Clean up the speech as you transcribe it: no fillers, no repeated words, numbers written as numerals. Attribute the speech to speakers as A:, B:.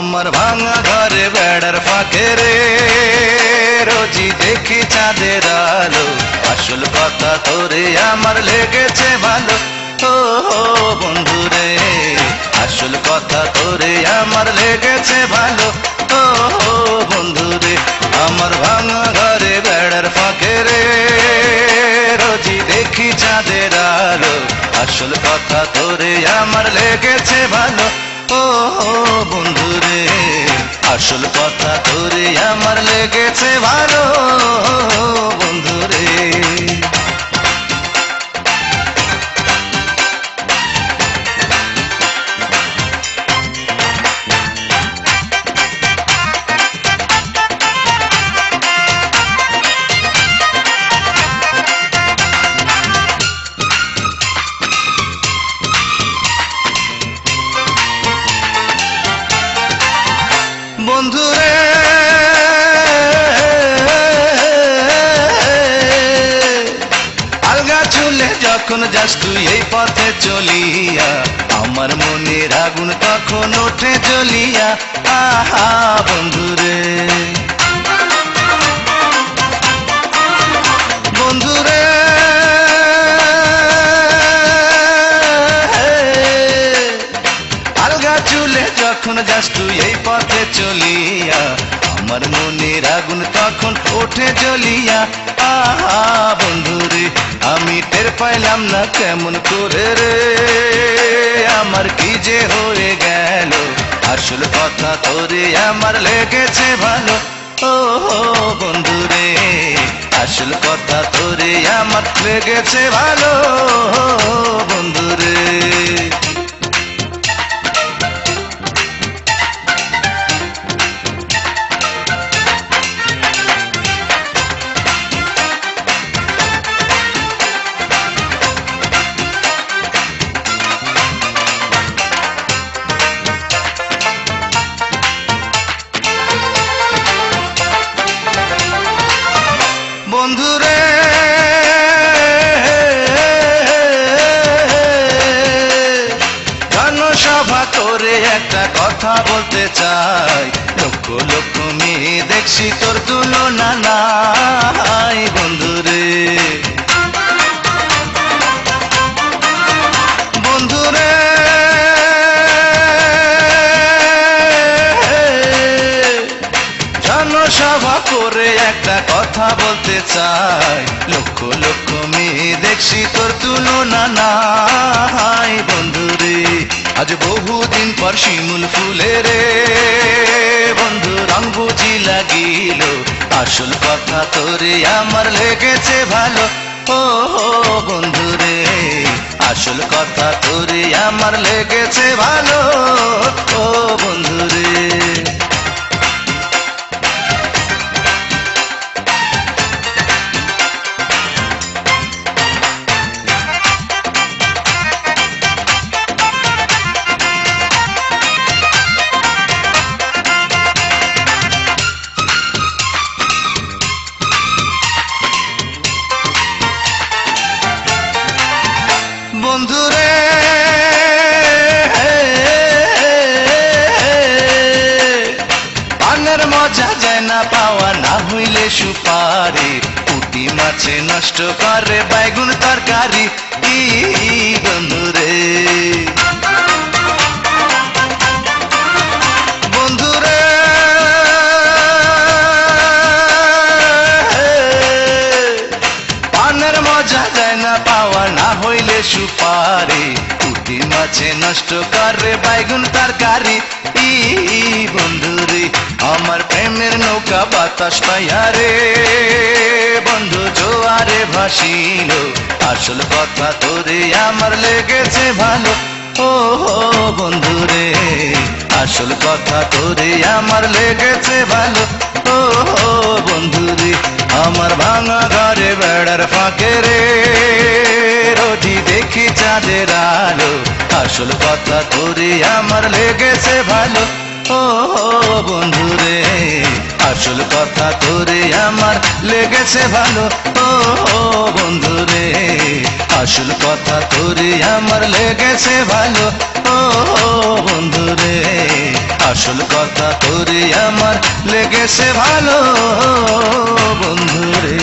A: আমার ভাঙা ঘরে বেড়ার ফাঁকে রে রোজি দেখি চাঁদের আলো, আসল কথা তোরে আমার লেগেছে ভালো। ও বন্ধু রে আসল কথা তোরে আমার লেগেছে ভালো। ও বন্ধু রে আমার ভাঙা ঘরে বেড়ার ফাঁকে রে রোজি দেখি চাঁদের আলো, আসল কথা তোরে আমার লেগেছে ভালো। ও বন্ধু রে আসল কথা তোরে আমার লেগেছে ভালো বন্ধু রে। বন্ধুরে আলগা চুলে যখন যাস তুই এই পথে চলিয়া, আমার মনের আগুন তখন ওঠে জ্বলিয়া। আহা বন্ধুরে বন্ধুরে আলগা চুলে যখন যাস তুই এই পথে চলিয়া, আমার মনের আগুন তখন ওঠে জ্বলিয়া। আহা বন্ধুরে আমি টের পাইলাম না কেমন করে রে আমার কি যে হয়ে গেল, আসল কথা তোরে আমার লেগেছে ভালো। ও বন্ধুরে আসল কথা তোরে আমার লেগেছে ভালো বন্ধুরে। বন্ধুরে জনসভা করে একটা কথা বলতে চাই, লক্ষ লক্ষ মেয়ে দেখছি তোর তুলনা নাই বন্ধুরে। বন্ধুরে জনসভা করে একটা কথা বলতে চাই, লক্ষ লক্ষ মেয়ে দেখছি তোর তুলনা নাই বন্ধুরে। আজ বহুদিন পর শিমুল ফুলে রে বন্ধু রং বুঝি লাগিল, আসল কথা তোরে আমার লেগেছে ভালো। ও বন্ধুরে আসল কথা তোরে আমার লেগেছে ভালো। ও বন্ধুরে বন্ধুরে পানের মজা যায় না পাওয়া, না হইলে সুপারি পুঁটি মাছে নষ্ট করে বাইগুন তরকারি। বন্ধুরে বন্ধুরে পানের মজা যায় না পাওয়া, না হইলে সুপারি পুঁটি মাছে নষ্ট করে বাইগুন তরকারি। বন্ধুরে আমার প্রেমের নৌকা বাতাস পাইয়া রে বন্ধু জোয়ারে ভাসিল, আসল কথা তোরে আমার লেগেছে ভালো। ও বন্ধুরে আসল কথা তোরে আমার লেগেছে ভালো। ও বন্ধুরে আমার ভাঙা ঘরে বেড়ার ফাঁকে রে রোজি দেখি চাঁদের আলো, আসল কথা তোরে আমার লেগেছে ভালো। ও বন্ধুরে আসল কথা তোরে আমার লেগেছে ভালো। ও বন্ধুরে আসল কথা তোরে আমার লেগেছে ভালো। ও বন্ধুরে আসল কথা তোরে আমার লেগেছে ভালো বন্ধুরে।